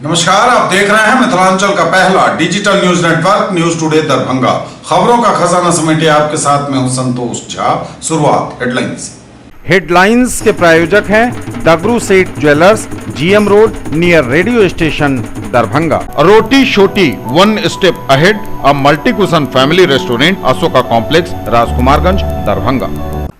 नमस्कार, आप देख रहे हैं मिथिलांचल का पहला digital news network news today Darbhanga. खबरों का खजाना समेटे आपके साथ में हूं संतोष झा। शुरुआत हेडलाइंस। हेडलाइंस के प्रायोजक हैं Dagru Seth jewellers, GM road near radio station Darbhanga. Roti Shoti one step ahead a multi cuisine family restaurant Ashoka complex Rajkumarganj Darbhanga.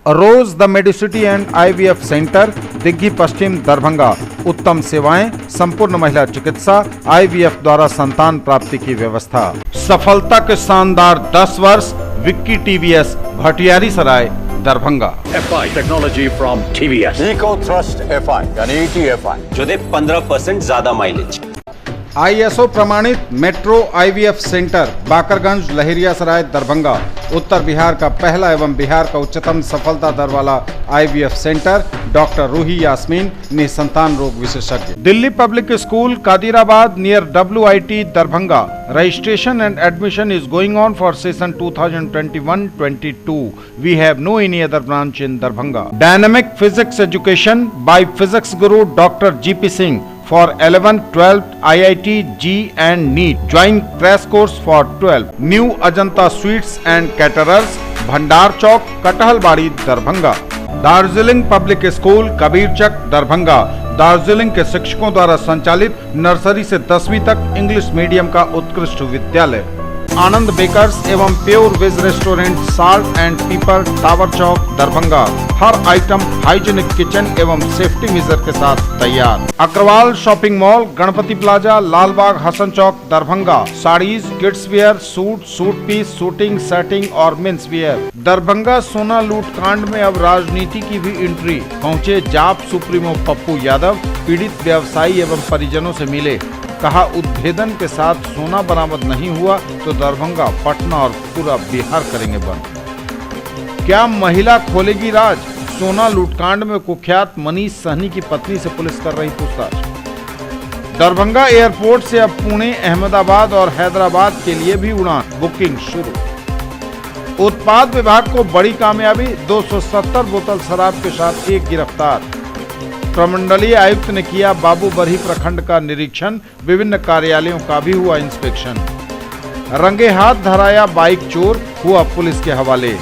Rose the medicity and IVF centre Digghi Pashchim Darbhanga. उत्तम सेवाएं, संपूर्ण महिला चिकित्सा, आईवीएफ द्वारा संतान प्राप्ति की व्यवस्था। सफलता के शानदार 10 वर्ष Vicky TVS Bhatiyari Sarai Darbhanga. FI technology from TVS। Eco thrust FI यानी ETFI जो दे 15% ज्यादा माइलेज। ISO प्रमाणित metro IVF centre Bakarganj Laheriasarai Darbhanga. उत्तर बिहार का पहला एवं बिहार का उच्चतम सफलता दर वाला IVF centre. Doctor Roohi Yasmin, निसंतान रोग विशेषज्ञ। Delhi public school Kadirabad near WIT Darbhanga. Registration and admission is going on for session 2021-22। We have no any other branch in Darbhanga. Dynamic physics education by physics guru doctor GP Singh for 11th, 12th, IIT, G and NEET. Join crash course for 12. New Ajanta Sweets and Caterers, Bhandar Chowk, Kathalbari, Darbhanga. Darjeeling public school Kabirchak Darbhanga. Darjeeling के शिक्षकों द्वारा संचालित nursery से 10वीं तक English medium का उत्कृष्ट विद्यालय। आनंद बेकर्स एवं pure veg restaurant salt and pepper tower Chowk Darbhanga. हर आइटम हाइजीनिक किचन एवं सेफ्टी मेजर के साथ तैयार। Agarwal shopping mall, Ganpati plaza, Lalbagh, Hasan Chowk Darbhanga. Saris, kids wear, suit piece, suiting, shirting और मेंस वेयर। दरभंगा सोना लूट कांड में अब राजनीति की भी एंट्री। पहुंचे जाप सुप्रीमो पप्पू यादव, पीड़ित व्यवसायी एवं परिजनों से मिले। कहा उद्भेदन के साथ सोना बरामद नहीं हुआ तो दरभंगा, पटना और पूरा बिहार करेंगे बंद। क्या महिला खोलेगी राज? सोना लूटकांड में कुख्यात मनीष सहनी की पत्नी से पुलिस कर रही पूछताछ। दरभंगा एयरपोर्ट से अब पुणे, अहमदाबाद और हैदराबाद के लिए भी उड़ान बुकिंग शुरू। उत्पाद विभाग को बड़ी कामयाबी, 270 बोतल शराब के साथ एक गिरफ्तार। प्रमंडलीय आयुक्त ने किया बाबू बरही प्रखंड का निरीक्षण, विभिन्न कार्यालयों का भी हुआ इंस्पेक्शन। रंगे हाथ धराया बाइक चोर, हुआ पुलिस के हवाले।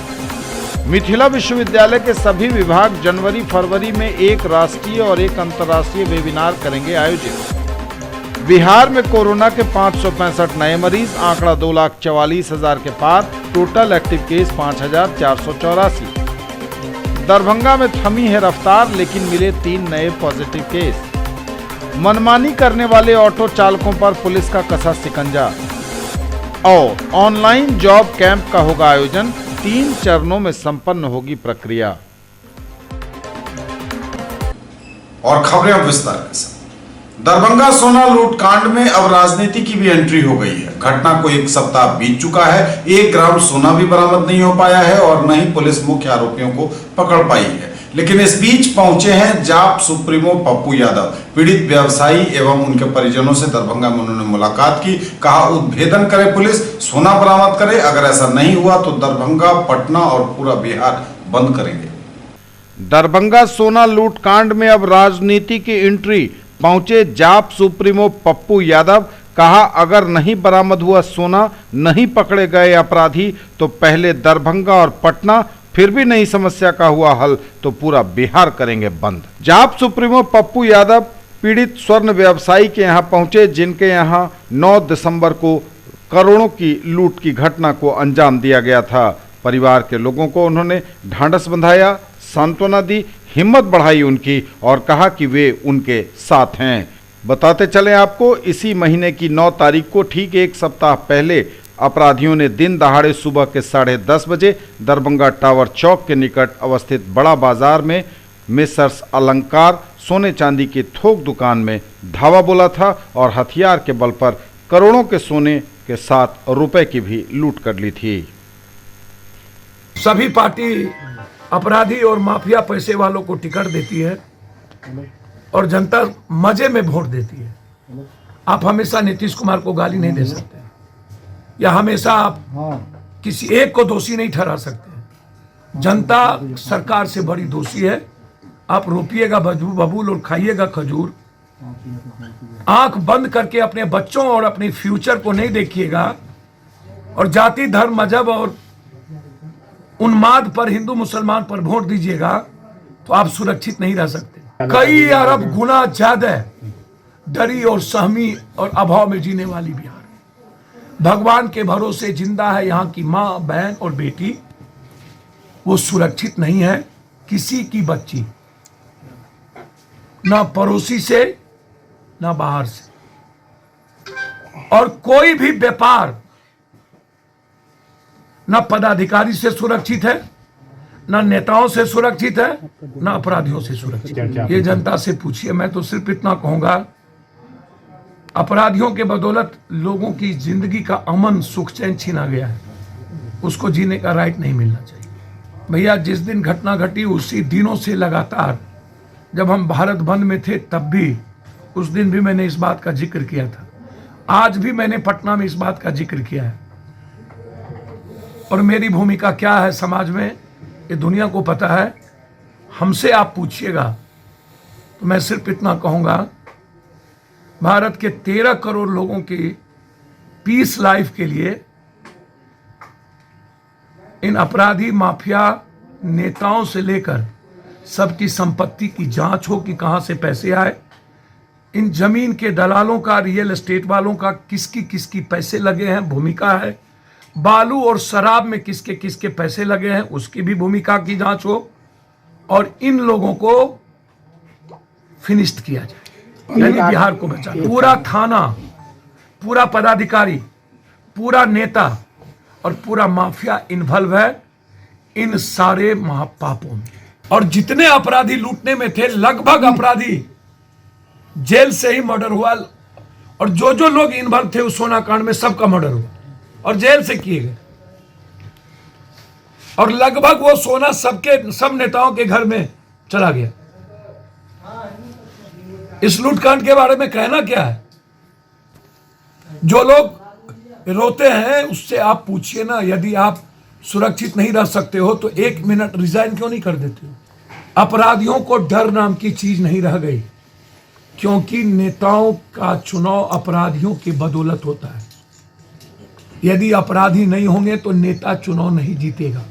मिथिला विश्वविद्यालय के सभी विभाग जनवरी-फरवरी में एक राष्ट्रीय और एक अंतर्राष्ट्रीय वेबिनार करेंगे आयोजित। बिहार में कोरोना के 565 नए मरीज, आंकड़ा 2,44,000 के पार। Total active case 5,484। दरभंगा में थमी है रफ्तार, लेकिन मिले 3 नए पॉजिटिव केस। मनमानी करने वाले ऑटो चालकों पर पुलिस का कसा शिकंजा। और ऑनलाइन जॉब कैंप का होगा आयोजन, 3 चरणों में संपन्न होगी प्रक्रिया। और खबरें अब विस्तार के साथ। दरभंगा सोना लूट कांड में अब राजनीति की भी एंट्री हो गई है। घटना को 1 सप्ताह बीत चुका है। 1 ग्राम सोना भी बरामद नहीं हो पाया है और न ही पुलिस मुख्य आरोपियों को पकड़ पाई है। लेकिन इस बीच पहुंचे हैं जाप सुप्रीमो पप्पू यादव। पीड़ित व्यवसायी एवं उनके परिजनों से दरभंगा में उन्होंने मुलाकात की। कहा उद्भेदन करे पुलिस, सोना बरामद करे। अगर ऐसा नहीं हुआ तो दरभंगा, पटना और पूरा बिहार बंद करेंगे। दरभंगा सोना लूट कांड में अब राजनीति की एंट्री। पहुंचे जाप सुप्रीमो पप्पू यादव। कहा अगर नहीं बरामद हुआ सोना, नहीं पकड़े गए अपराधी तो पहले दरभंगा और पटना, फिर भी नहीं समस्या का हुआ हल तो पूरा बिहार करेंगे बंद। जाप सुप्रीमो पप्पू यादव पीड़ित स्वर्ण व्यवसायी के यहां पहुंचे, जिनके यहां 9 दिसंबर को करोड़ों की लूट की घटना को अंजाम दिया गया था। परिवार के लोगों को उन्होंने ढांढस बंधाया, सांत्वना दी, हिम्मत बढ़ाई उनकी और कहा कि वे उनके साथ हैं। बताते चलें आपको, इसी महीने की 9 तारीख को ठीक 1 सप्ताह पहले अपराधियों ने दिन दहाड़े सुबह के 10:30 बजे दरभंगा टावर चौक के निकट अवस्थित बड़ा बाजार में मेसर्स अलंकार सोने चांदी की थोक दुकान में धावा बोला था और हथियार के बल पर करोड़ों के सोने के साथ रुपए की भी लूट कर ली थी। सभी पार्टी अपराधी और माफिया पैसे वालों को टिकट देती है और जनता मजे में वोट देती है। आप हमेशा नीतीश कुमार को गाली नहीं दे सकते, या हमेशा आप किसी एक को दोषी नहीं ठहरा सकते। जनता सरकार से बड़ी दोषी है। आप रोपिएगा बबूल और खाइएगा खजूर, आंख बंद करके अपने बच्चों और अपने फ्यूचर को नहीं देखिएगा और जाति धर्म मजहब और उन्माद पर, हिंदू मुसलमान पर वोट दीजिएगा तो आप सुरक्षित नहीं रह सकते। कई अरब गुना ज्यादा डरी और सहमी और अभाव में जीने वाली बिहार, भगवान के भरोसे जिंदा है यहाँ की माँ, बहन और बेटी, वो सुरक्षित नहीं है किसी की बच्ची, ना पड़ोसी से ना बाहर से। और कोई भी व्यापार ना पदाधिकारी से सुरक्षित है, ना नेताओं से सुरक्षित है, ना अपराधियों से सुरक्षित है। ये जनता से पूछिए। मैं तो सिर्फ इतना कहूंगा, अपराधियों के बदौलत लोगों की जिंदगी का अमन सुख चैन छीना गया है, उसको जीने का राइट नहीं मिलना चाहिए। भैया जिस दिन घटना घटी उसी दिनों से लगातार, जब हम भारत बंद में थे तब भी, उस दिन भी मैंने इस बात का जिक्र किया था, आज भी मैंने पटना में इस बात का जिक्र किया है। और मेरी भूमिका क्या है समाज में ये दुनिया को पता है। हमसे आप पूछिएगा तो मैं सिर्फ इतना कहूंगा, भारत के 13 करोड़ लोगों की पीस लाइफ के लिए इन अपराधी माफिया नेताओं से लेकर सबकी संपत्ति की जांच हो कि कहां से पैसे आए, इन जमीन के दलालों का, रियल एस्टेट वालों का किसकी किसकी पैसे लगे हैं भूमिका है, बालू और शराब में किसके किसके पैसे लगे हैं उसकी भी भूमिका की जांच हो, और इन लोगों को फिनिश्ड किया जाए, यानी बिहार को बचा। पूरा थाना, पूरा पदाधिकारी, पूरा नेता और पूरा माफिया इन्वॉल्व है इन सारे महापापों में। और जितने अपराधी लूटने में थे, लगभग अपराधी जेल से ही मर्डर हुआ, और जो जो लोग इन्वॉल्व थे उस सोना कांड में सबका मर्डर हुआ और जेल से किए गए। और लगभग वो सोना सब नेताओं के घर में चला गया। इस लूटकांड के बारे में कहना क्या है? जो लोग रोते हैं उससे आप पूछिए ना, यदि आप सुरक्षित नहीं रह सकते हो तो 1 मिनट रिजाइन क्यों नहीं कर देते हो? अपराधियों को डर नाम की चीज नहीं रह गई, क्योंकि नेताओं का चुनाव अपराधियों की बदौलत होता है। यदि अपराधी नहीं होंगे तो नेता चुनाव नहीं जीतेगा।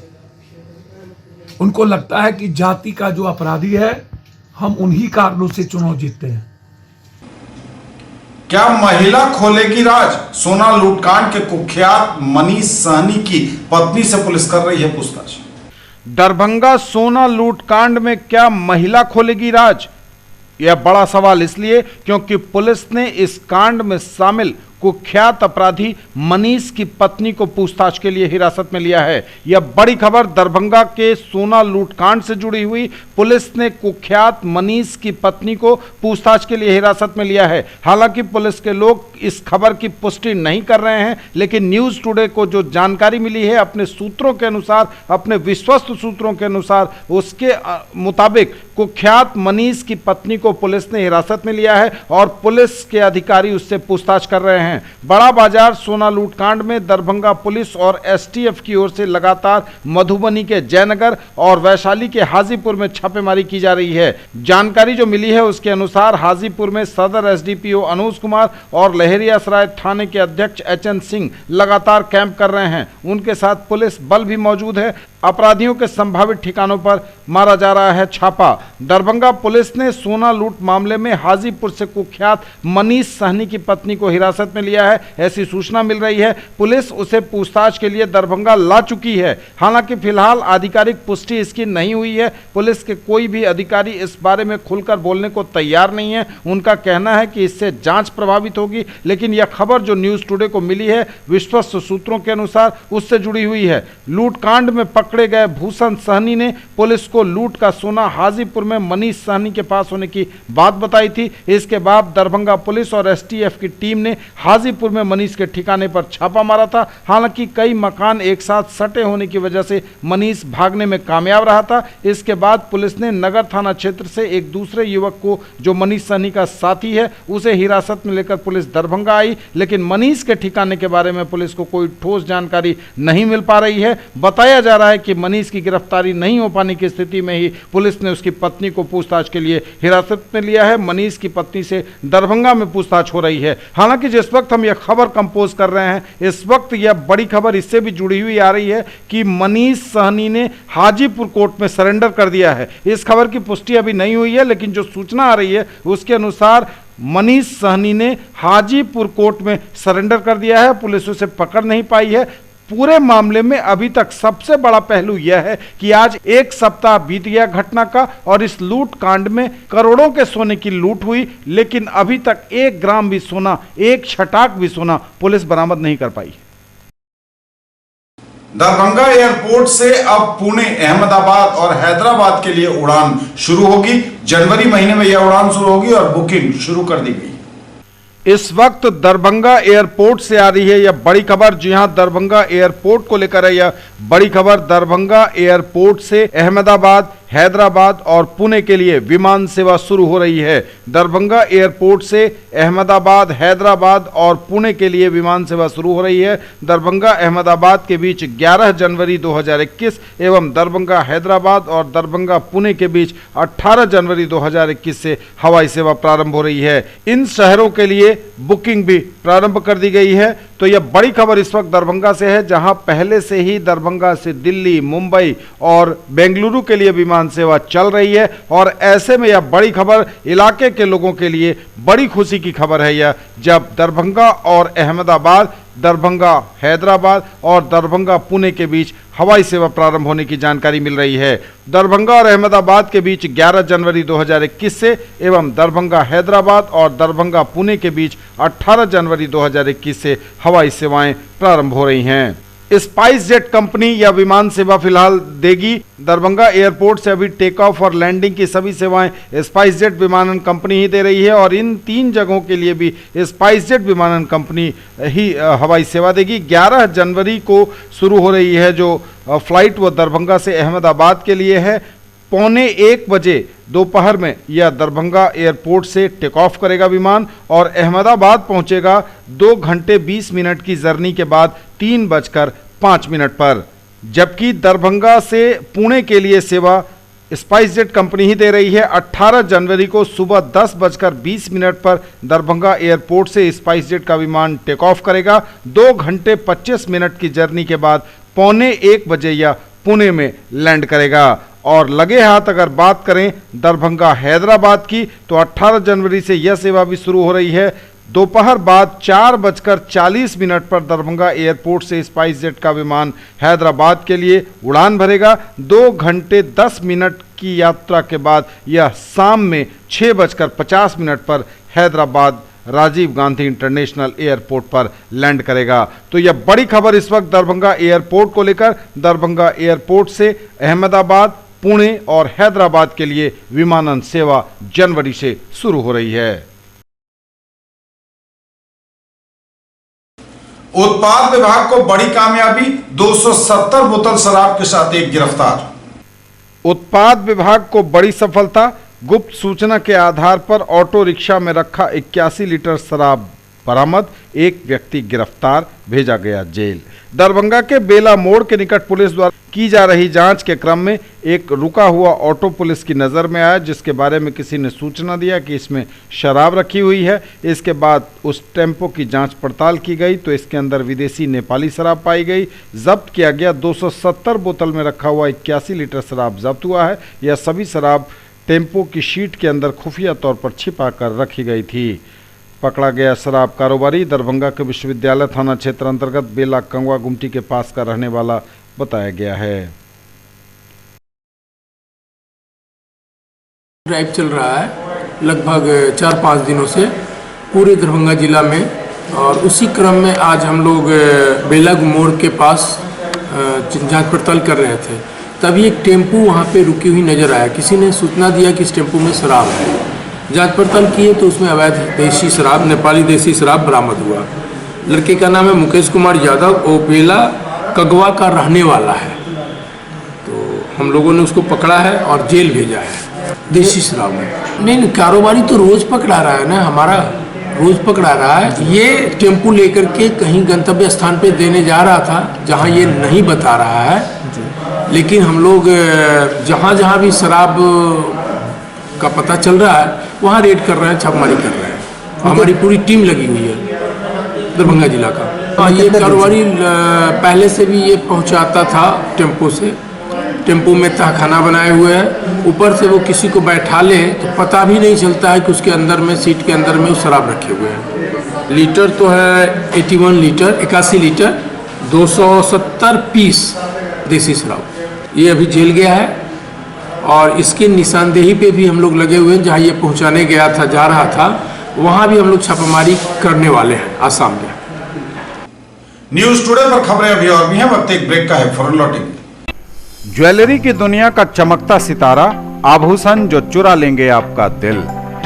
उनको लगता है कि जाति का जो अपराधी है हम उन्हीं कारणों से चुनाव जीतते हैं। क्या महिला खोलेगी राज? सोना लूटकांड के कुख्यात मनीष सहनी की पत्नी से पुलिस कर रही है पूछताछ। दरभंगा सोना लूटकांड में क्या महिला खोलेगी राज? यह बड़ा सवाल इसलिए क्योंकि पुलिस ने इस कांड में शामिल कुख्यात अपराधी मनीष की पत्नी को पूछताछ के लिए हिरासत में लिया है। यह बड़ी खबर दरभंगा के सोना लूटकांड से जुड़ी हुई। पुलिस ने कुख्यात मनीष की पत्नी को पूछताछ के लिए हिरासत में लिया है। हालांकि पुलिस के लोग इस खबर की पुष्टि नहीं कर रहे हैं, लेकिन न्यूज़ टुडे को जो जानकारी मिली है अपने सूत्रों के अनुसार, अपने विश्वस्त सूत्रों के अनुसार, उसके मुताबिक कुख्यात मनीष की पत्नी को पुलिस ने हिरासत में लिया है और पुलिस के अधिकारी उससे पूछताछ कर रहे हैं। बड़ा बाजार सोना लूटकांड में दरभंगा पुलिस और एसटीएफ की ओर से लगातार मधुबनी के जयनगर और वैशाली के हाजीपुर में छापेमारी की जा रही है। जानकारी जो मिली है उसके अनुसार हाजीपुर में सदर एसडीपीओ अनुज कुमार और लहेरियासराय थाने के अध्यक्ष एचएन सिंह लगातार कैंप कर रहे हैं। उनके साथ पुलिस बल भी मौजूद है। अपराधियों के संभावित ठिकानों पर मारा जा रहा है छापा। दरभंगा पुलिस ने सोना लूट मामले में हाजीपुर से कुख्यात मनीष सहनी की पत्नी को हिरासत में लिया है, ऐसी सूचना मिल रही है। पुलिस उसे पूछताछ के लिए दरभंगा ला चुकी है। हालांकि फिलहाल आधिकारिक पुष्टि इसकी नहीं हुई है। पुलिस के कोई भी अधिकारी इस बारे में खुलकर बोलने को तैयार नहीं है। उनका कहना है कि इससे जांच प्रभावित होगी, लेकिन यह खबर जो न्यूज़ टुडे को मिली है विश्वस्त सूत्रों के अनुसार उससे जुड़ी हुई है। लूटकांड में पकड़े गए भूषण सहनी ने पुलिस को लूट का सोना हाजीपुर में मनीष सहनी के पास होने की बात बताई थी। इसके बाद दरभंगा पुलिस और एसटीएफ की टीम ने हाजीपुर में मनीष के ठिकाने पर छापा मारा था। हालांकि कई मकान एक साथ सटे होने की वजह से मनीष भागने में कामयाब रहा था। इसके बाद पुलिस ने नगर थाना क्षेत्र से एक दूसरे युवक को, जो मनीष सहनी का साथी है, उसे हिरासत में लेकर पुलिस दरभंगा आई, लेकिन मनीष के ठिकाने के बारे में पुलिस को कोई ठोस जानकारी नहीं मिल पा रही है। बताया जा रहा है कि मनीष की गिरफ्तारी नहीं हो पाने की स्थिति में ही पुलिस ने उसकी पत्नी को पूछताछ के लिए हिरासत में लिया है। मनीष की पत्नी से दरभंगा में पूछताछ हो रही है। हालांकि जिस वक्त हम यह खबर कंपोज कर रहे हैं, इस वक्त यह बड़ी खबर इससे भी जुड़ी हुई आ रही है कि मनीष सहनी ने हाजीपुर कोर्ट में सरेंडर कर दिया है। इस खबर की पुष्टि अभी नहीं हुई है, लेकिन जो सूचना आ रही है उसके अनुसार मनीष सहनी ने हाजीपुर कोर्ट में सरेंडर कर दिया है। पुलिस उसे पकड़ नहीं पाई है। पूरे मामले में अभी तक सबसे बड़ा पहलू यह है कि आज एक सप्ताह बीत गया घटना का और इस लूट कांड में करोड़ों के सोने की लूट हुई, लेकिन अभी तक 1 ग्राम भी सोना, 1 छटाक भी सोना पुलिस बरामद नहीं कर पाई। दरभंगा एयरपोर्ट से अब पुणे, अहमदाबाद और हैदराबाद के लिए उड़ान शुरू होगी। जनवरी महीने में यह उड़ान शुरू होगी और बुकिंग शुरू कर दी गई। इस वक्त दरभंगा एयरपोर्ट से आ रही है यह बड़ी खबर। जी हां, दरभंगा एयरपोर्ट को लेकर है यह बड़ी खबर। दरभंगा एयरपोर्ट से अहमदाबाद, हैदराबाद और पुणे के लिए विमान सेवा शुरू हो रही है। दरभंगा एयरपोर्ट से अहमदाबाद, हैदराबाद और पुणे के लिए विमान सेवा शुरू हो रही है। दरभंगा अहमदाबाद के बीच 11 जनवरी 2021 एवं दरभंगा हैदराबाद और दरभंगा पुणे के बीच 18 जनवरी 2021 से हवाई सेवा प्रारंभ हो रही है। इन शहरों के लिए बुकिंग भी प्रारंभ कर दी गई है। तो यह बड़ी खबर इस वक्त दरभंगा से है, जहां पहले से ही दरभंगा से दिल्ली, मुंबई और बेंगलुरु के लिए विमान सेवा चल रही है। और ऐसे में यह बड़ी खबर इलाके के लोगों के लिए बड़ी खुशी की खबर है यह, जब दरभंगा और अहमदाबाद, दरभंगा हैदराबाद और दरभंगा पुणे के बीच हवाई सेवा प्रारंभ होने की जानकारी मिल रही है। दरभंगा और अहमदाबाद के बीच 11 जनवरी 2021 से एवं दरभंगा हैदराबाद और दरभंगा पुणे के बीच 18 जनवरी 2021 से हवाई सेवाएं प्रारंभ हो रही हैं। स्पाइस जेट कंपनी यह विमान सेवा फिलहाल देगी। दरभंगा एयरपोर्ट से अभी टेक ऑफ और लैंडिंग की सभी सेवाएं स्पाइस जेट विमानन कंपनी ही दे रही है और इन 3 जगहों के लिए भी स्पाइस जेट विमानन कंपनी ही हवाई सेवा देगी। 11 जनवरी को शुरू हो रही है जो फ्लाइट, वो दरभंगा से अहमदाबाद के लिए है। 1:45 बजे दोपहर में यह दरभंगा एयरपोर्ट से टेक ऑफ करेगा विमान और अहमदाबाद पहुंचेगा 2 घंटे 20 मिनट की जर्नी के बाद 3:05 पर। जबकि दरभंगा से पुणे के लिए सेवा स्पाइस जेट कंपनी ही दे रही है। 18 जनवरी को सुबह 10:20 पर दरभंगा एयरपोर्ट से स्पाइस जेट का विमान टेक ऑफ करेगा। 2 घंटे 25 मिनट की जर्नी के बाद 1:45 बजे यह पुणे में लैंड करेगा। और लगे हाथ अगर बात करें दरभंगा हैदराबाद की, तो 18 जनवरी से यह सेवा भी शुरू हो रही है। दोपहर बाद 4:40 पर दरभंगा एयरपोर्ट से स्पाइस जेट का विमान हैदराबाद के लिए उड़ान भरेगा। 2 घंटे 10 मिनट की यात्रा के बाद यह शाम में 6:50 पर हैदराबाद राजीव गांधी इंटरनेशनल एयरपोर्ट पर लैंड करेगा। तो यह बड़ी खबर इस वक्त दरभंगा एयरपोर्ट को लेकर। दरभंगा एयरपोर्ट से अहमदाबाद, पुणे और हैदराबाद के लिए विमानन सेवा जनवरी से शुरू हो रही है। उत्पाद विभाग को बड़ी कामयाबी, 270 बोतल शराब के साथ एक गिरफ्तार। उत्पाद विभाग को बड़ी सफलता। गुप्त सूचना के आधार पर ऑटो रिक्शा में रखा 81 लीटर शराब बरामद, एक व्यक्ति गिरफ्तार, भेजा गया जेल। दरभंगा के बेला मोड़ के निकट पुलिस द्वारा की जा रही जांच के क्रम में एक रुका हुआ ऑटो पुलिस की नज़र में आया, जिसके बारे में किसी ने सूचना दिया कि इसमें शराब रखी हुई है। इसके बाद उस टेम्पो की जांच पड़ताल की गई तो इसके अंदर विदेशी नेपाली शराब पाई गई। जब्त किया गया 270 बोतल में रखा हुआ 81 लीटर शराब जब्त हुआ है। यह सभी शराब टेम्पो की शीट के अंदर खुफिया तौर पर छिपा कर रखी गई थी। पकड़ा गया शराब कारोबारी दरभंगा के विश्वविद्यालय थाना क्षेत्र अंतर्गत बेला कंगवा गुमटी के पास का रहने वाला बताया गया है। ड्राइव चल रहा है लगभग 4-5 दिनों से पूरे दरभंगा जिला में, और उसी क्रम में आज हम लोग बेला मोड़ के पास जांच पड़ताल कर रहे थे। तभी एक टेम्पू वहाँ पे रुकी हुई नज़र आया। किसी ने सूचना दिया कि इस टेम्पू में शराब है। जांच पड़ताल किए तो उसमें अवैध देसी शराब, नेपाली देसी शराब बरामद हुआ। लड़के का नाम है मुकेश कुमार यादव, वो बेला कगवा का रहने वाला है। तो हम लोगों ने उसको पकड़ा है और जेल भेजा है। देसी शराब में नहीं, कारोबारी तो रोज़ पकड़ा रहा है ना, हमारा रोज़ पकड़ा रहा है। ये टेम्पू लेकर के कहीं गंतव्य स्थान पे देने जा रहा था जहाँ ये नहीं बता रहा है, लेकिन हम लोग जहाँ जहाँ भी शराब का पता चल रहा है वहाँ रेड कर रहे हैं, छापेमारी कर रहे हैं। हमारी पूरी टीम लगी हुई है दरभंगा जिला का। ये कारोबारी पहले से भी ये पहुँचाता था टेम्पो से, टेम्पो में तहखाना बनाए हुए हैं, ऊपर से वो किसी को बैठा ले तो पता भी नहीं चलता है कि उसके अंदर में, सीट के अंदर में वो शराब रखे हुए हैं। लीटर तो है 81 लीटर, 81 लीटर, 270 पीस देसी शराब। ये अभी जेल गया है और इसकी निशानदेही पे भी हम लोग लगे हुए हैं। जहाँ ये पहुँचाने गया था, जा रहा था, वहाँ भी हम लोग छापेमारी करने वाले हैं आसाम में। न्यूज टुडे पर खबरें अभी और भी हैं, वक्त एक ब्रेक का है, फौरन लौटेंगे। ज्वेलरी की दुनिया का चमकता सितारा, आभूषण जो चुरा लेंगे आपका दिल।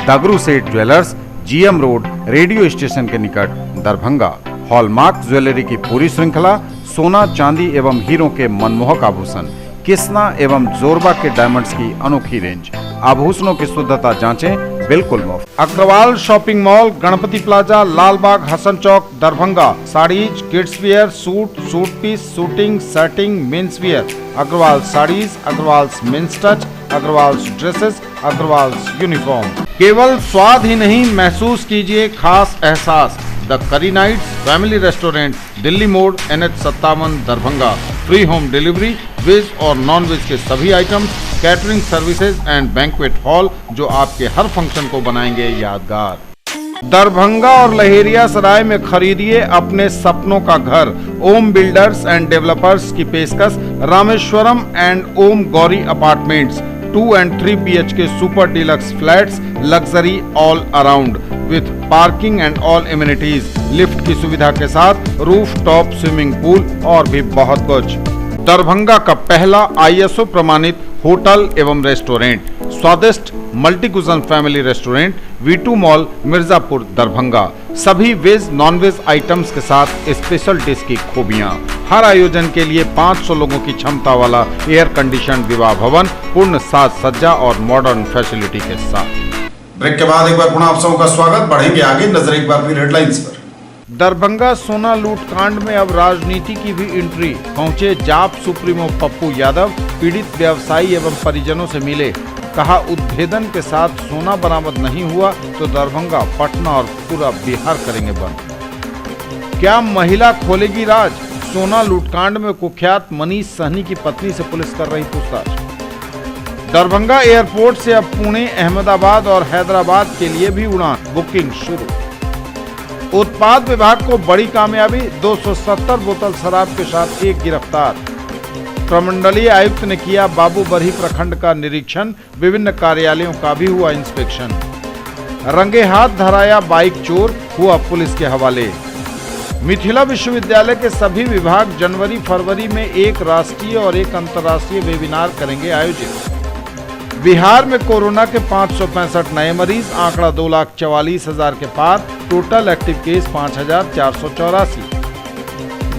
दगरू सेठ jewellers, GM road, radio station के निकट, दरभंगा। हॉलमार्क ज्वेलरी की पूरी श्रृंखला, सोना, चांदी एवं हीरों के मनमोहक आभूषण, किस्ना एवं जोरबा के डायमंड्स की अनोखी रेंज। आभूषणों की शुद्धता जांचें, बिल्कुल मुफ्त। Agarwal shopping mall, Ganpati plaza, Lalbagh, Hasan Chowk, Darbhanga. Saris, kids wear, suit, suit piece, suiting, shirting, men's wear, Agarwal saris, Agarwal men's touch, Agarwal dresses, Agarwal uniform. केवल स्वाद ही नहीं, महसूस कीजिए खास एहसास। द करी नाइट्स फैमिली रेस्टोरेंट, दिल्ली मोड़, NH57, Darbhanga. Free home delivery, veg और नॉन वेज के सभी items, catering services and banquet hall जो आपके हर फंक्शन को बनाएंगे यादगार। दरभंगा और लहेरिया सराय में खरीदिए अपने सपनों का घर। ओम बिल्डर्स एंड डेवलपर्स की पेशकश, Rameshwaram and Om Gauri apartments, 2 and 3 BHK super deluxe flats, luxury all around with parking and all amenities, lift की सुविधा के साथ, रूफ टॉप स्विमिंग पूल और भी बहुत कुछ। दरभंगा का पहला ISO प्रमाणित होटल एवं रेस्टोरेंट, स्वादिष्ट multi cuisine family restaurant, V2 mall, Mirzapur, Darbhanga. सभी वेज नॉन वेज आइटम्स के साथ स्पेशल डिश की खूबियां। हर आयोजन के लिए 500 लोगों की क्षमता वाला एयर कंडीशन विवाह भवन, पूर्ण साज सज्जा और मॉडर्न फैसिलिटी के साथ। ब्रेक के बाद एक बार पुनः आप सबका स्वागत। बढ़ेंगे आगे, नजर एक बार फिर हेडलाइंस पर। दरभंगा सोना लूट कांड में अब राजनीति की भी एंट्री। पहुंचे जाप सुप्रीमो पप्पू यादव, पीड़ित व्यवसायी एवं परिजनों से मिले। कहा, उत्भेदन के साथ सोना बरामद नहीं हुआ तो दरभंगा, पटना और पूरा बिहार करेंगे बंद। क्या महिला खोलेगी राज? सोना लूटकांड में कुख्यात मनीष सहनी की पत्नी से पुलिस कर रही पूछताछ। दरभंगा एयरपोर्ट से अब पुणे, अहमदाबाद और हैदराबाद के लिए भी उड़ान बुकिंग शुरू। उत्पाद विभाग को बड़ी कामयाबी, 270 बोतल शराब के साथ एक गिरफ्तार। प्रमंडलीय आयुक्त ने किया बाबूबरही प्रखंड का निरीक्षण, विभिन्न कार्यालयों का भी हुआ इंस्पेक्शन। रंगे हाथ धराया बाइक चोर, हुआ पुलिस के हवाले। मिथिला विश्वविद्यालय के सभी विभाग जनवरी फरवरी में एक राष्ट्रीय और एक अंतर्राष्ट्रीय वेबिनार करेंगे आयोजित। बिहार में कोरोना के 565 नए मरीज, आंकड़ा 2,44,000 के पार। Total active case 5,484।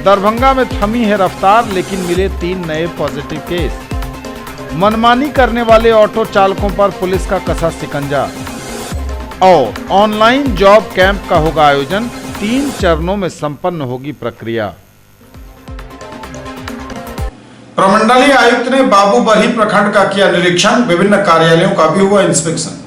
दरभंगा में थमी है रफ्तार, लेकिन मिले 3 नए पॉजिटिव केस। मनमानी करने वाले ऑटो चालकों पर पुलिस का कसा शिकंजा। और ऑनलाइन जॉब कैंप का होगा आयोजन, 3 चरणों में संपन्न होगी प्रक्रिया। प्रमंडलीय आयुक्त ने बाबूबरही प्रखंड का किया निरीक्षण, विभिन्न कार्यालयों का भी हुआ इंस्पेक्शन।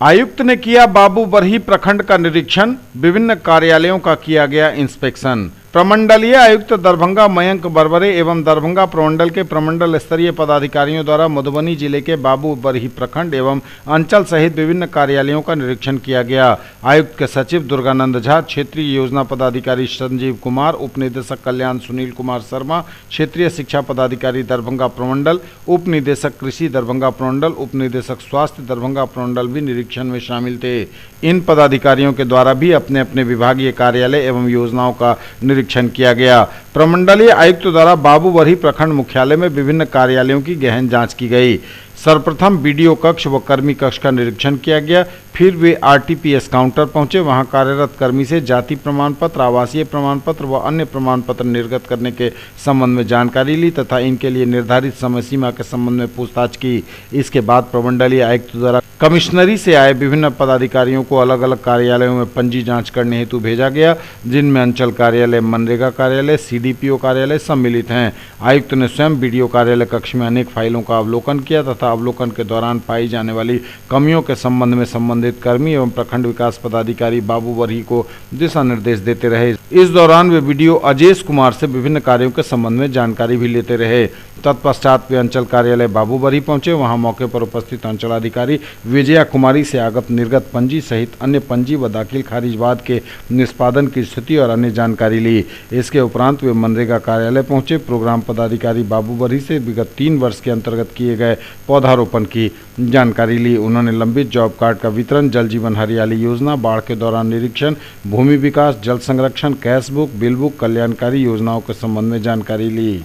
आयुक्त ने किया बाबूबरही प्रखंड का निरीक्षण, विभिन्न कार्यालयों का किया गया इंस्पेक्शन। प्रमंडलीय आयुक्त दरभंगा मयंक बरबरे एवं दरभंगा प्रमंडल के प्रमंडल स्तरीय पदाधिकारियों द्वारा मधुबनी जिले के बाबूबरही प्रखंड एवं अंचल सहित विभिन्न कार्यालयों का निरीक्षण किया गया। आयुक्त के सचिव दुर्गानंद झा, क्षेत्रीय योजना पदाधिकारी संजीव कुमार, उप निदेशक कल्याण सुनील कुमार शर्मा, क्षेत्रीय शिक्षा पदाधिकारी दरभंगा प्रमंडल, उप निदेशक कृषि दरभंगा प्रमंडल, उप निदेशक स्वास्थ्य दरभंगा प्रमंडल भी निरीक्षण में शामिल थे। इन पदाधिकारियों के द्वारा भी अपने अपने विभागीय कार्यालय एवं योजनाओं का निरीक्षण किया गया। प्रमंडलीय आयुक्त द्वारा बाबूबरही प्रखंड मुख्यालय में विभिन्न कार्यालयों की गहन जांच की गई। सर्वप्रथम BDO कक्ष व कर्मी कक्ष का निरीक्षण किया गया। फिर वे आरटीपीएस काउंटर पहुंचे। वहां कार्यरत कर्मी से जाति प्रमाण पत्र, आवासीय प्रमाण पत्र व अन्य प्रमाण पत्र निर्गत करने के संबंध में जानकारी ली तथा इनके लिए निर्धारित समय सीमा के संबंध में पूछताछ की। इसके बाद प्रमंडलीय आयुक्त द्वारा कमिश्नरी से आए विभिन्न पदाधिकारियों को अलग अलग कार्यालयों में पंजी जांच करने हेतु भेजा गया, जिनमें अंचल कार्यालय, मनरेगा कार्यालय, सीडीपीओ कार्यालय सम्मिलित हैं। आयुक्त ने स्वयं बीडीओ कार्यालय कक्ष में अनेक फाइलों का अवलोकन किया तथा अवलोकन के दौरान पाई जाने वाली कमियों के संबंध में संबंधित कर्मी एवं प्रखंड विकास पदाधिकारी बाबू बरही को दिशा निर्देश देते रहे। इस दौरान वे बीडीओ अजेश कुमार से विभिन्न कार्यों के संबंध में जानकारी भी लेते रहे। तत्पश्चात वे अंचल कार्यालय बाबू बरही पहुंचे। वहां मौके पर उपस्थित अंचलाधिकारी विजया कुमारी से आगत निर्गत पंजी सहित अन्य पंजी व दाखिल खारिजवाद के निष्पादन की स्थिति और अन्य जानकारी ली। इसके उपरांत वे मनरेगा कार्यालय पहुंचे। प्रोग्राम पदाधिकारी बाबू बरही से विगत 3 वर्ष के अंतर्गत किए गए पौधारोपण की जानकारी ली। उन्होंने लंबित जॉब कार्ड का वितरण, जल जीवन हरियाली योजना, बाढ़ के दौरान निरीक्षण, भूमि विकास, जल संरक्षण, कैश बुक, बिल बुक, कल्याणकारी योजनाओं के संबंध में जानकारी ली।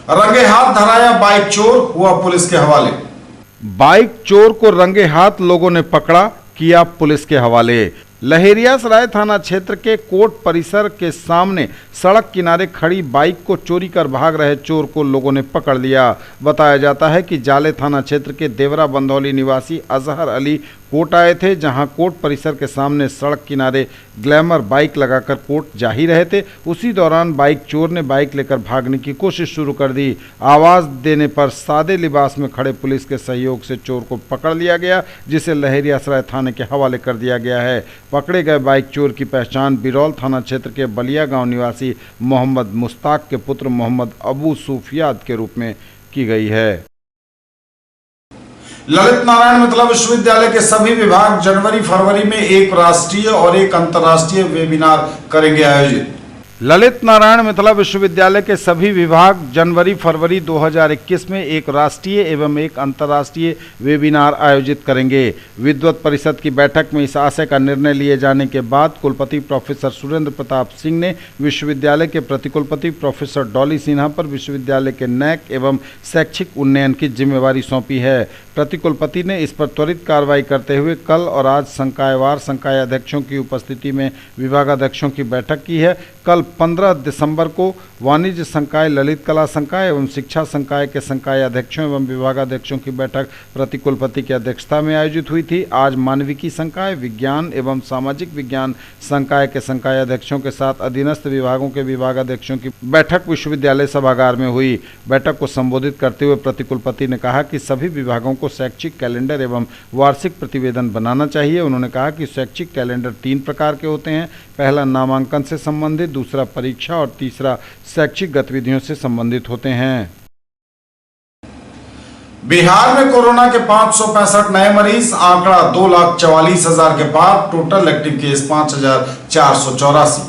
रंगे हाथ धराया बाइक चोर, हुआ पुलिस के हवाले। बाइक चोर को रंगे हाथ लोगों ने पकड़ा, किया पुलिस के हवाले। लहेरियासराय थाना क्षेत्र के कोर्ट परिसर के सामने सड़क किनारे खड़ी बाइक को चोरी कर भाग रहे चोर को लोगों ने पकड़ लिया। बताया जाता है कि जाले थाना क्षेत्र के देवरा बंधौली निवासी अजहर अली कोर्ट आए थे, जहां कोर्ट परिसर के सामने सड़क किनारे ग्लैमर बाइक लगाकर कोर्ट जा ही रहे थे। उसी दौरान बाइक चोर ने बाइक लेकर भागने की कोशिश शुरू कर दी। आवाज देने पर सादे लिबास में खड़े पुलिस के सहयोग से चोर को पकड़ लिया गया, जिसे लहेरियासराय थाने के हवाले कर दिया गया है। पकड़े गए बाइक चोर की पहचान बिरौल थाना क्षेत्र के बलिया गांव निवासी मोहम्मद मुश्ताक के पुत्र मोहम्मद अबू सूफियाद के रूप में की गई है। ललित नारायण मिथिला विश्वविद्यालय के सभी विभाग जनवरी-फरवरी में एक राष्ट्रीय और एक अंतर्राष्ट्रीय वेबिनार करेंगे आयोजित। ललित नारायण मिथिला विश्वविद्यालय के सभी विभाग जनवरी-फरवरी 2021 में एक राष्ट्रीय एवं एक अंतर्राष्ट्रीय वेबिनार आयोजित करेंगे। विद्वत परिषद की बैठक में इस आशय का निर्णय लिए जाने के बाद कुलपति प्रोफेसर सुरेंद्र प्रताप सिंह ने विश्वविद्यालय के प्रतिकुलपति प्रोफेसर डॉली सिन्हा पर विश्वविद्यालय के नैक एवं शैक्षिक उन्नयन की जिम्मेवारी सौंपी है। प्रतिकुलपति ने इस पर त्वरित कार्रवाई करते हुए कल और आज संकायवार संकाय अध्यक्षों की उपस्थिति में विभागाध्यक्षों की बैठक की है। कल 15 दिसंबर को वाणिज्य संकाय, ललित कला संकाय एवं शिक्षा संकाय के संकाय अध्यक्षों एवं विभागाध्यक्षों की बैठक प्रतिकुलपति की अध्यक्षता में आयोजित हुई थी। आज मानविकी संकाय, विज्ञान एवं सामाजिक विज्ञान संकाय के संकाय अध्यक्षों के साथ अधीनस्थ विभागों के विभागाध्यक्षों की बैठक विश्वविद्यालय सभागार में हुई। बैठक को संबोधित करते हुए प्रतिकुलपति ने कहा कि सभी विभागों को शैक्षिक कैलेंडर एवं वार्षिक प्रतिवेदन बनाना चाहिए। उन्होंने कहा कि शैक्षिक कैलेंडर 3 प्रकार के होते हैं। पहला नामांकन से संबंधित, दूसरा परीक्षा और तीसरा शैक्षिक गतिविधियों से संबंधित होते हैं। बिहार में कोरोना के 565 नए मरीज, आंकड़ा 2,44,000 के पार, टोटल एक्टिव केस 5,484।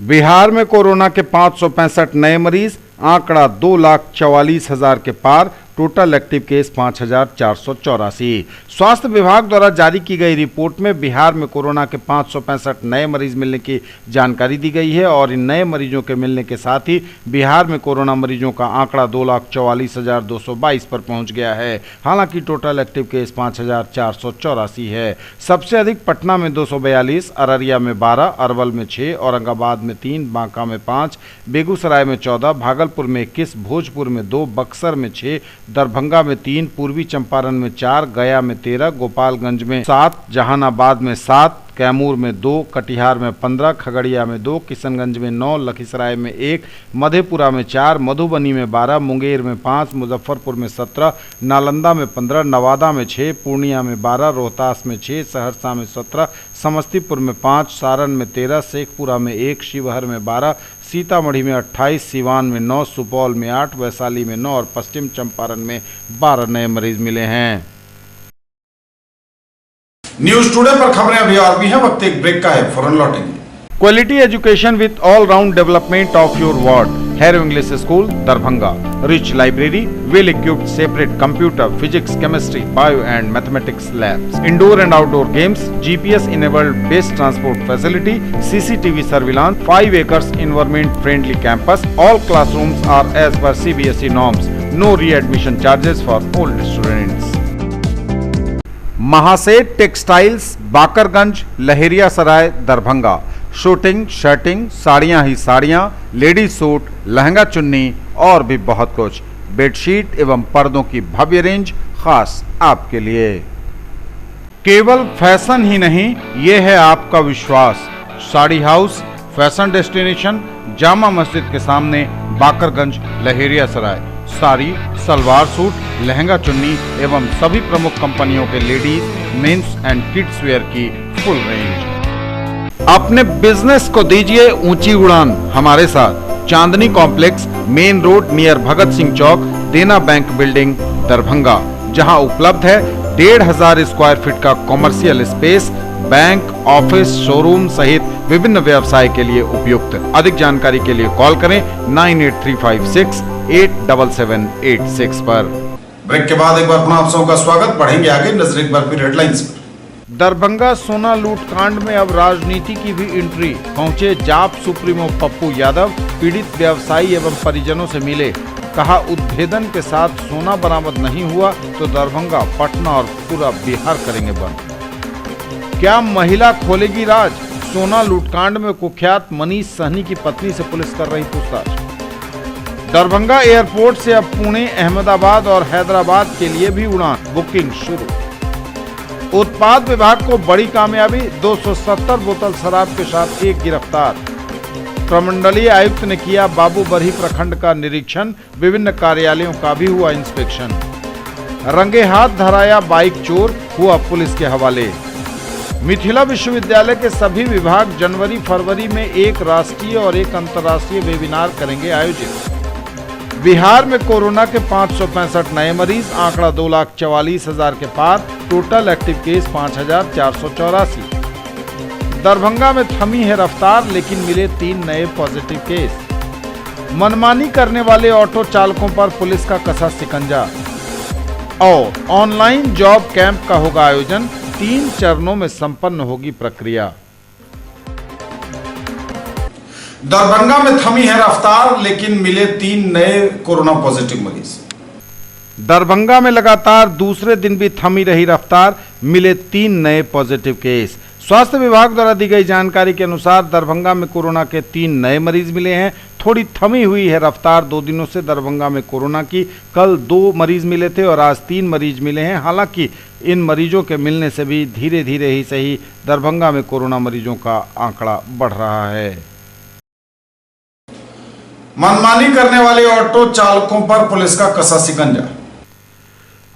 बिहार में कोरोना के 565 नए मरीज, आंकड़ा 2,44,000 के पार, टोटल एक्टिव केस 5,484। स्वास्थ्य विभाग द्वारा जारी की गई रिपोर्ट में बिहार में कोरोना के 565 नए मरीज मिलने की जानकारी दी गई है और इन नए मरीजों के मिलने के साथ ही बिहार में कोरोना मरीजों का आंकड़ा 2,44,222 पर पहुंच गया है। हालांकि टोटल एक्टिव केस 5,484 है। सबसे अधिक पटना में 242, अररिया में 12, अरवल में 6, औरंगाबाद में 3, बांका में 5, बेगूसराय में 14, भागलपुर में 21, भोजपुर में 2, बक्सर में 6, दरभंगा में 3, पूर्वी चंपारण में 4, गया में 13, गोपालगंज में 7, जहानाबाद में 7, कैमूर में 2, कटिहार में 15, खगड़िया में 2, किशनगंज में 9, लखीसराय में 1, मधेपुरा में 4, मधुबनी में 12, मुंगेर में 5, मुजफ्फरपुर में 17, नालंदा में 15, नवादा में 6, पूर्णिया में 12, रोहतास में 6, सहरसा में 17, समस्तीपुर में 5, सारण में 13, शेखपुरा में 1, शिवहर में 12, सीतामढ़ी में 28, सिवान में 9, सुपौल में 8, वैशाली में 9 और पश्चिम चंपारण में 12 नए मरीज मिले हैं। न्यूज टुडे पर खबरें अभी और भी हैं, वक्त एक ब्रेक का है, फौरन लौटेंगे। Quality education with all round development of your ward. Harrow English school Darbhanga, rich library, well equipped separate computer, physics, chemistry, bio and mathematics labs, indoor and outdoor games, GPS enabled based transport facility, CCTV surveillance, 5 acres environment friendly campus. All classrooms are as per CBSE norms. No re-admission charges for old students. Mahaseth textiles, Bakarganj, Laheriasarai, Darbhanga. Shooting, shirting, साड़ियां ही साड़ियां, ladies suit, lehenga चुन्नी और भी बहुत कुछ। Bedsheet एवं पर्दों की भव्य रेंज खास आपके लिए। केवल फैशन ही नहीं, ये है आपका विश्वास। Sari house, fashion destination, Jama Masjid के सामने, बाकरगंज, लहेरियासराय। साड़ी, सलवार सूट, लहंगा चुन्नी एवं सभी प्रमुख कंपनियों के ladies, mens and kids wear की फुल रेंज। अपने बिजनेस को दीजिए ऊंची उड़ान हमारे साथ। Chandni complex, main road near Bhagat Singh Chowk, Dena bank building, Darbhanga, जहां उपलब्ध है 1500 स्क्वायर फीट का commercial space, bank, office, showroom सहित विभिन्न व्यवसाय के लिए उपयुक्त। अधिक जानकारी के लिए कॉल करें 9835687786 पर। ब्रेक के बाद एक बार पुनः आप सबों का स्वागत। बढ़ेंगे आगे, नजर एक बार फिर हेडलाइंस पर। दरभंगा सोना लूट कांड में अब राजनीति की भी एंट्री। पहुंचे जाप सुप्रीमो पप्पू यादव, पीड़ित व्यवसायी एवं परिजनों से मिले। कहा उद्भेदन के साथ सोना बरामद नहीं हुआ तो दरभंगा, पटना और पूरा बिहार करेंगे बंद। क्या महिला खोलेगी राज? सोना लूटकांड में कुख्यात मनीष सहनी की पत्नी से पुलिस कर रही पूछताछ। दरभंगा एयरपोर्ट से अब पुणे, अहमदाबाद और हैदराबाद के लिए भी उड़ान बुकिंग शुरू। उत्पाद विभाग को बड़ी कामयाबी, 270 बोतल शराब के साथ एक गिरफ्तार। प्रमंडलीय आयुक्त ने किया बाबू बरही प्रखंड का निरीक्षण, विभिन्न कार्यालयों का भी हुआ इंस्पेक्शन। रंगे हाथ धराया बाइक चोर, हुआ पुलिस के हवाले। मिथिला विश्वविद्यालय के सभी विभाग जनवरी फरवरी में एक राष्ट्रीय और एक अंतर्राष्ट्रीय वेबिनार करेंगे आयोजित। बिहार में कोरोना के 565 नए मरीज, आंकड़ा 2,44,000 के पार। Total active case 5,484। दरभंगा में थमी है रफ्तार, लेकिन मिले 3 नए पॉजिटिव केस। मनमानी करने वाले ऑटो चालकों पर पुलिस का कसा शिकंजा। और ऑनलाइन जॉब कैंप का होगा आयोजन, 3 चरणों में संपन्न होगी प्रक्रिया। दरभंगा में थमी है रफ्तार, लेकिन मिले 3 नए कोरोना पॉजिटिव मरीज। दरभंगा में लगातार दूसरे दिन भी थमी रही रफ्तार, मिले 3 नए पॉजिटिव केस। स्वास्थ्य विभाग द्वारा दी गई जानकारी के अनुसार दरभंगा में कोरोना के 3 नए मरीज मिले हैं। थोड़ी थमी हुई है रफ्तार 2 दिनों से दरभंगा में कोरोना की। कल 2 मरीज मिले थे और आज 3 मरीज मिले हैं। हालांकि इन मरीजों के मिलने से भी धीरे धीरे ही सही दरभंगा में कोरोना मरीजों का आंकड़ा बढ़ रहा है। मनमानी करने वाले ऑटो चालकों पर पुलिस का कसा शिकंजा।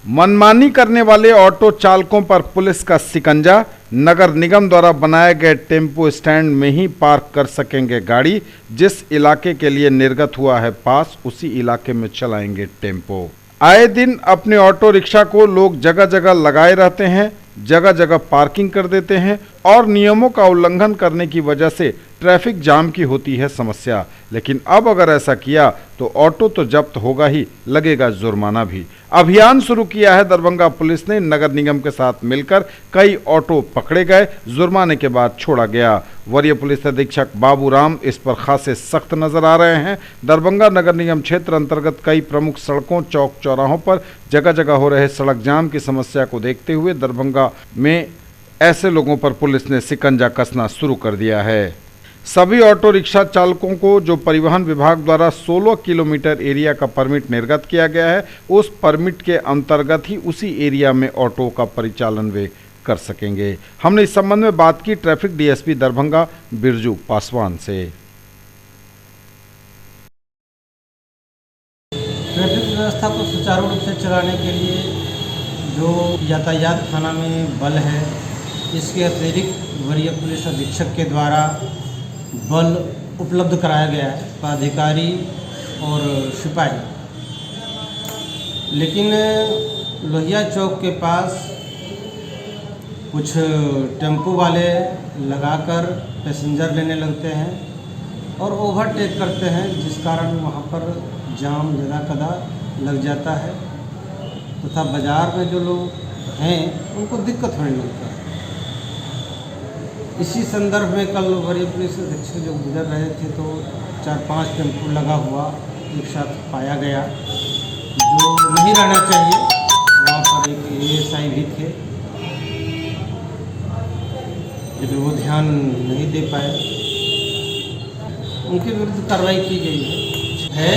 मनमानी करने वाले ऑटो चालकों पर पुलिस का शिकंजा। नगर निगम द्वारा बनाए गए टेम्पो स्टैंड में ही पार्क कर सकेंगे गाड़ी। जिस इलाके के लिए निर्गत हुआ है पास, उसी इलाके में चलाएंगे टेम्पो। आए दिन अपने ऑटो रिक्शा को लोग जगह जगह लगाए रहते हैं, जगह जगह पार्किंग कर देते हैं और नियमों का उल्लंघन करने की वजह से ट्रैफिक जाम की होती है समस्या। लेकिन अब अगर ऐसा किया तो ऑटो तो जब्त होगा ही, लगेगा जुर्माना भी। अभियान शुरू किया है दरभंगा पुलिस ने। नगर निगम के साथ मिलकर कई ऑटो पकड़े गए, जुर्माने के बाद छोड़ा गया। वरीय पुलिस अधीक्षक बाबू राम इस पर खासे सख्त नजर आ रहे हैं। दरभंगा नगर निगम क्षेत्र अंतर्गत कई प्रमुख सड़कों, चौक चौराहों पर जगह जगह हो रहे सड़क जाम की समस्या को देखते हुए दरभंगा में ऐसे लोगों पर पुलिस ने शिकंजा कसना शुरू कर दिया है। सभी ऑटो रिक्शा चालकों को जो परिवहन विभाग द्वारा 16 किलोमीटर एरिया का परमिट निर्गत किया गया है, उस परमिट के अंतर्गत ही उसी एरिया में ऑटो का परिचालन वे कर सकेंगे। हमने इस संबंध में बात की ट्रैफिक डीएसपी दरभंगा बिरजू पासवान से। ट्रैफिक व्यवस्था को सुचारू रूप से चलाने के लिए जो यातायात थाना में बल है, इसके अतिरिक्त वरीय पुलिस अधीक्षक के द्वारा बल उपलब्ध कराया गया है, पदाधिकारी और सिपाही। लेकिन लोहिया चौक के पास कुछ टेम्पो वाले लगाकर पैसेंजर लेने लगते हैं और ओवरटेक करते हैं, जिस कारण वहाँ पर जाम ज़्यादा कदा लग जाता है तथा बाज़ार में जो लोग हैं उनको दिक्कत होने लगता है। इसी संदर्भ में कल वरीय पुलिस अधीक्षक जो गुजर रहे थे तो 4-5 टेम्पो लगा हुआ एक साथ पाया गया, जो नहीं रहना चाहिए। वहाँ पर एक ASI भी थे जब वो ध्यान नहीं दे पाए, उनके विरुद्ध कार्रवाई की गई है।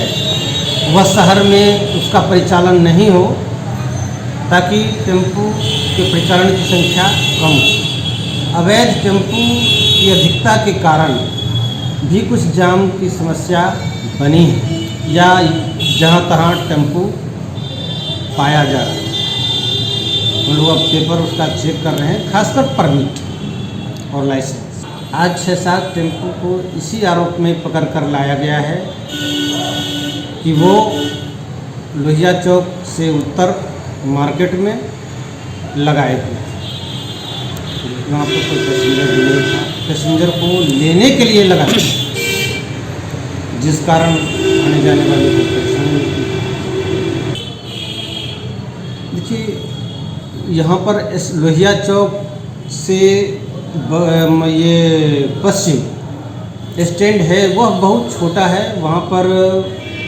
वह शहर में उसका परिचालन नहीं हो ताकि टेम्पू के परिचालन की संख्या कम हो। अवैध टेम्पू की अधिकता के कारण भी कुछ जाम की समस्या बनी है या जहाँ तहाँ टेम्पू पाया जा रहा है। हम लोग अब पेपर उसका चेक कर रहे हैं, खासकर परमिट और लाइसेंस। आज 6-7 टेम्पू को इसी आरोप में पकड़ कर लाया गया है कि वो लोहिया चौक से उत्तर मार्केट में लगाए थे। वहाँ पर कोई पैसेंजर भी नहीं था, पैसेंजर को लेने के लिए लगाया, जिस कारण आने जाने वाले को परेशानी होती है। देखिए, यहाँ पर इस लोहिया चौक से ये पश्चिम स्टैंड है, वह बहुत छोटा है। वहाँ पर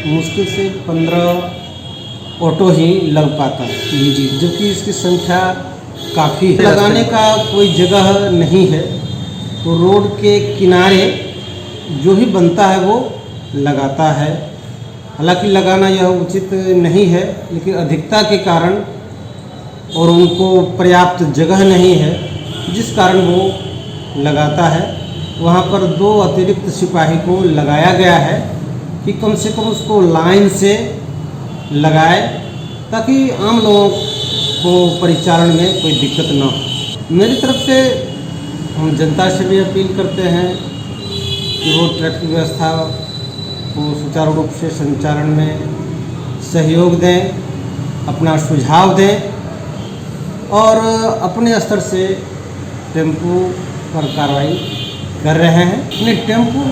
मुश्किल से 15 ऑटो ही लग पाता है, जबकि इसकी संख्या काफ़ी है। लगाने का कोई जगह नहीं है, तो रोड के किनारे जो भी बनता है वो लगाता है। हालांकि लगाना यह उचित नहीं है, लेकिन अधिकता के कारण और उनको पर्याप्त जगह नहीं है, जिस कारण वो लगाता है। वहाँ पर 2 अतिरिक्त सिपाही को लगाया गया है कि कम से कम उसको लाइन से लगाए, ताकि आम लोगों को परिचालन में कोई दिक्कत न हो। मेरी तरफ से हम जनता से भी अपील करते हैं कि वो ट्रैफिक व्यवस्था को सुचारू रूप से संचालन में सहयोग दें, अपना सुझाव दें और अपने स्तर से टेम्पू पर कार्रवाई कर रहे हैं। अपने टेम्पू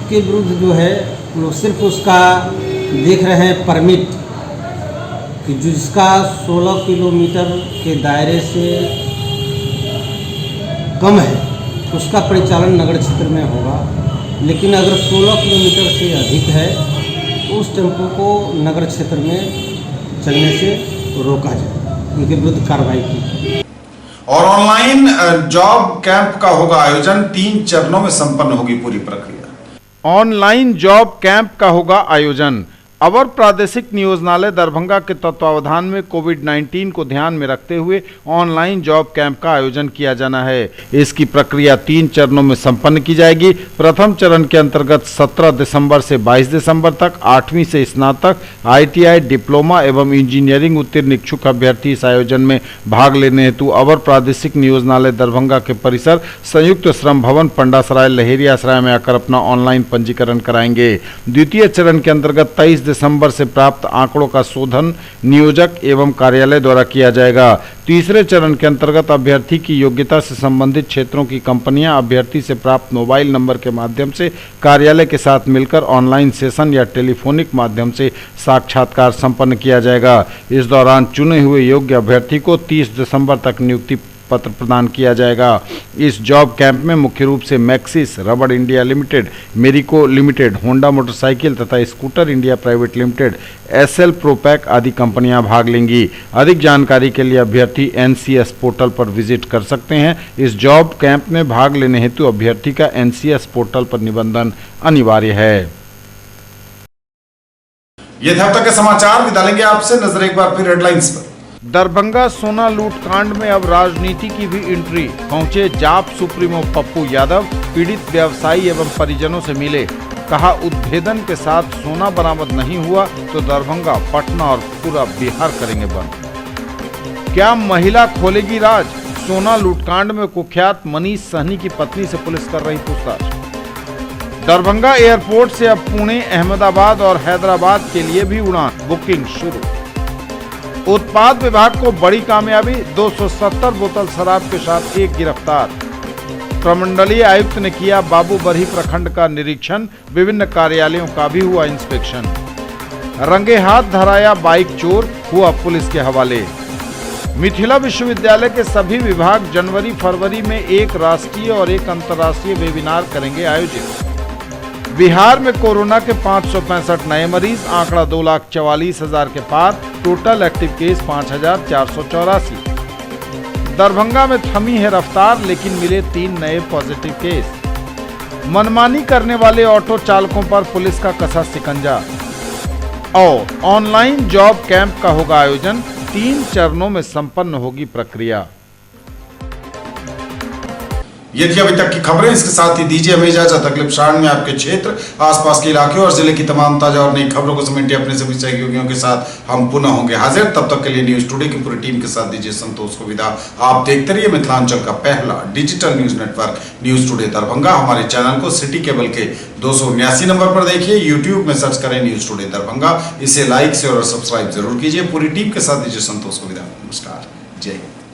के विरुद्ध जो है वो सिर्फ उसका देख रहे हैं परमिट, कि जिसका 16 किलोमीटर के दायरे से कम है उसका परिचालन नगर क्षेत्र में होगा। लेकिन अगर 16 किलोमीटर से अधिक है तो उस टेम्पो को नगर क्षेत्र में चलने से रोका जाए, उनके विरुद्ध कार्रवाई की। और ऑनलाइन जॉब कैंप का होगा आयोजन, 3 चरणों में संपन्न होगी पूरी प्रक्रिया। ऑनलाइन जॉब कैंप का होगा आयोजन। अवर प्रादेशिक नियोजनालय दरभंगा के तत्वावधान में कोविड-19 को ध्यान में रखते हुए ऑनलाइन जॉब कैंप का आयोजन किया जाना है। इसकी प्रक्रिया 3 चरणों में संपन्न की जाएगी। प्रथम चरण के अंतर्गत 17 दिसंबर से 22 दिसंबर तक 8वीं से स्नातक, ITI, डिप्लोमा एवं इंजीनियरिंग उत्तीर्ण इच्छुक अभ्यर्थी इस आयोजन में भाग लेने हेतु अवर प्रादेशिक नियोजनालय दरभंगा के परिसर संयुक्त श्रम भवन पंडासराय लहेरियासराय में आकर अपना ऑनलाइन पंजीकरण कराएंगे। द्वितीय चरण के अंतर्गत 23 दिसंबर से प्राप्त आंकड़ों का शोधन नियोजक एवं कार्यालय द्वारा किया जाएगा। तीसरे चरण के अंतर्गत अभ्यर्थी की योग्यता से संबंधित क्षेत्रों की कंपनियां अभ्यर्थी से प्राप्त मोबाइल नंबर के माध्यम से कार्यालय के साथ मिलकर ऑनलाइन सेशन या टेलीफोनिक माध्यम से साक्षात्कार संपन्न किया जाएगा। इस दौरान चुने हुए योग्य अभ्यर्थी को 30 दिसंबर तक नियुक्ति पत्र प्रदान किया जाएगा। इस जॉब कैंप में मुख्य रूप से Maxxis rubber India limited, Marico limited, Honda motorcycle तथा scooter India private limited, SL Propack आदि कंपनियां भाग लेंगी। अधिक जानकारी के लिए अभ्यर्थी NCS पोर्टल पर विजिट कर सकते हैं। इस जॉब कैंप में भाग लेने हेतु अभ्यर्थी का NCS पोर्टल पर निबंधन अनिवार्य है। ये थे अब तक के समाचार। विदा लेंगे आपसे, नजर एक बार फिर हेडलाइंस पर। दरभंगा सोना लूट कांड में अब राजनीति की भी एंट्री। पहुंचे जाप सुप्रीमो पप्पू यादव, पीड़ित व्यवसायी एवं परिजनों से मिले। कहा, उद्भेदन के साथ सोना बरामद नहीं हुआ तो दरभंगा, पटना और पूरा बिहार करेंगे बंद। क्या महिला खोलेगी राज? सोना लूटकांड में कुख्यात मनीष सहनी की पत्नी से पुलिस कर रही पूछताछ। दरभंगा एयरपोर्ट से अब पुणे, अहमदाबाद और हैदराबाद के लिए भी उड़ान बुकिंग शुरू। उत्पाद विभाग को बड़ी कामयाबी, 270 बोतल शराब के साथ एक गिरफ्तार। प्रमंडलीय आयुक्त ने किया बाबू बरही प्रखंड का निरीक्षण, विभिन्न कार्यालयों का भी हुआ इंस्पेक्शन। रंगे हाथ धराया बाइक चोर, हुआ पुलिस के हवाले। मिथिला विश्वविद्यालय के सभी विभाग जनवरी फरवरी में एक राष्ट्रीय और एक अंतर्राष्ट्रीय वेबिनार करेंगे आयोजित। बिहार में कोरोना के 565 नए मरीज, आंकड़ा 2,44,000 के पार। Total active case 5,484। दरभंगा में थमी है रफ्तार, लेकिन मिले 3 नए पॉजिटिव केस। मनमानी करने वाले ऑटो चालकों पर पुलिस का कसा शिकंजा। और ऑनलाइन जॉब कैंप का होगा आयोजन, 3 चरणों में संपन्न होगी प्रक्रिया। ये थी अभी तक की खबरें। इसके साथ ही दीजिए हमें इजाजत। अगले प्रसारण में आपके क्षेत्र, आसपास के इलाके और जिले की तमाम ताजा और नई खबरों को समेटे अपने सभी सहयोगियों के साथ हम पुनः होंगे हाजिर। तब तक के लिए न्यूज टुडे की पूरी टीम के साथ दीजिए संतोष को विदा। आप देखते रहिए मिथिलांचल का पहला digital news network news today Darbhanga. हमारे चैनल को सिटी केबल के 279 नंबर पर देखिए। यूट्यूब में सर्च करें न्यूज टुडे दरभंगा। इसे लाइक से और सब्सक्राइब जरूर कीजिए। पूरी टीम के साथ दीजिए संतोष को विदा। नमस्कार, जय हिंद।